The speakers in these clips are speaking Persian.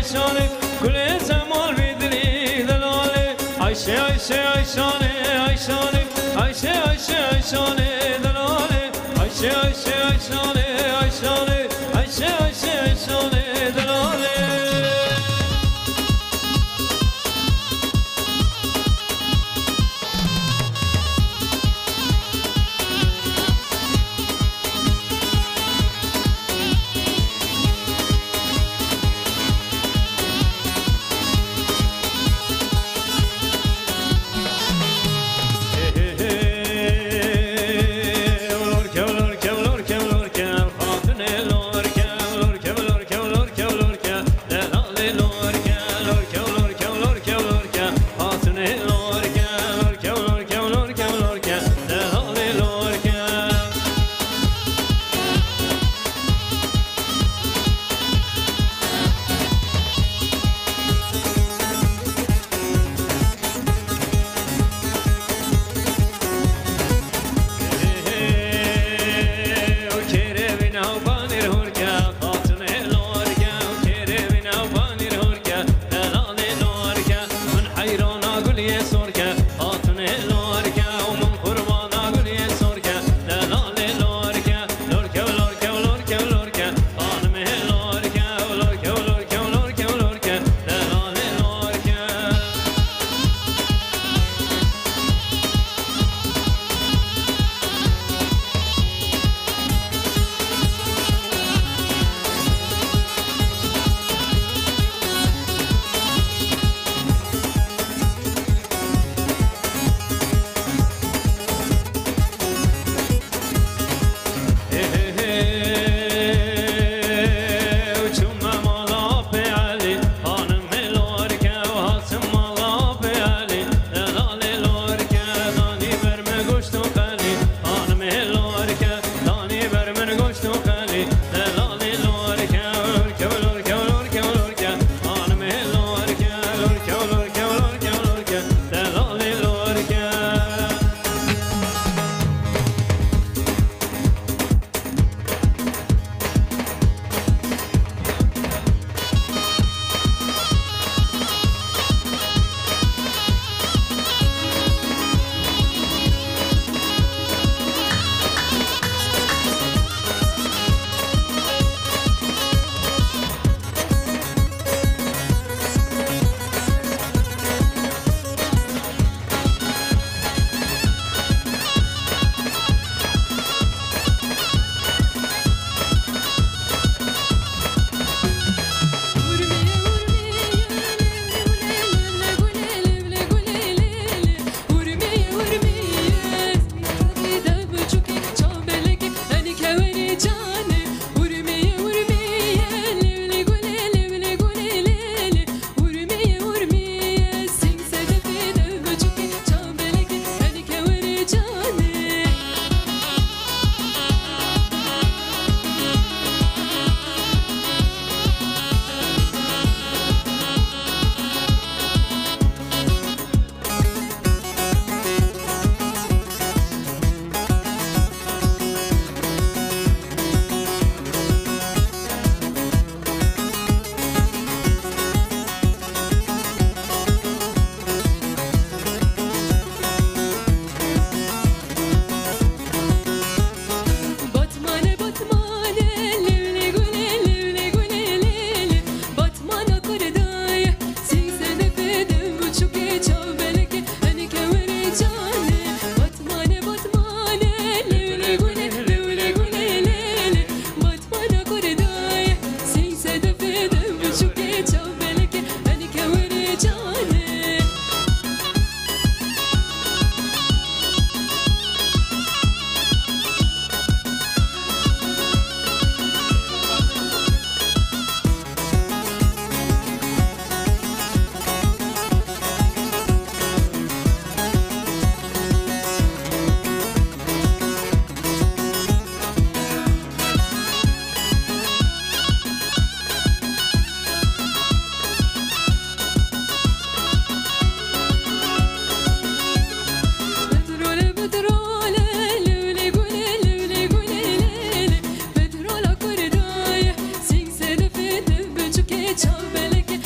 ayşane Gule zemal bidri delale Ayşe Ayşe ayşane ayşane Ayşe Ayşe ayşane delale Ayşe Ayşe ayşane ayşane Ayşe Ayşe ayşane delale Çal belki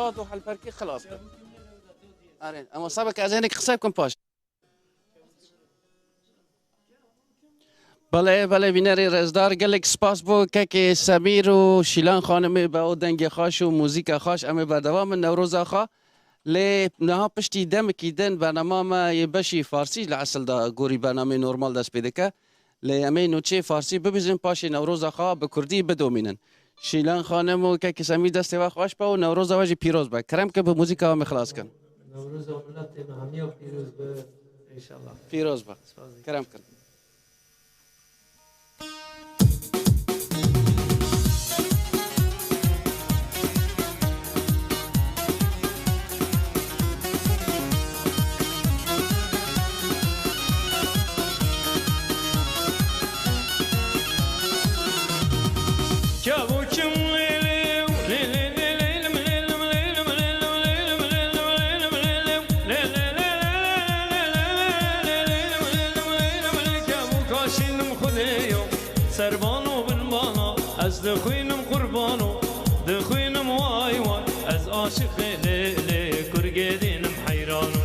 صاد و هەلپەرکی خلاص کرد. آره اما سابق از اینکه قصه کن پاش. بله وینر رزدار گلک سپاس بو که سمیر و شیلان خانم با دنگ خاش و موزیک خاش اما با دوام نوروز آخا لی نها پشتی دم کیدن برنامه ما یه بشی فارسی لعسل دا گوری برنامه نورمال دست پیده که لی امی نوچه فارسی ببیزن پاش نوروز آخا به کردی بدومینن شیلان خانم و که سمیر دست و خاش با و نوروز آواجی پیروز با کرم که به موزیک ها مخلاص کن نوروز ملت همه پیروز به انشالله پیروز با کرم کن سربانو بالبانا از دخوینم قربانو دخوینم وای وای از عاشق لیلی کرگدینم حیرانو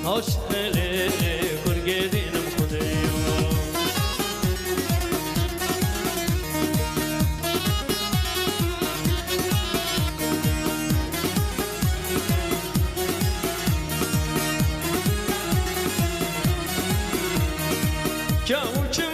عاشق لیلی کرگدینم خدایو Kavuşum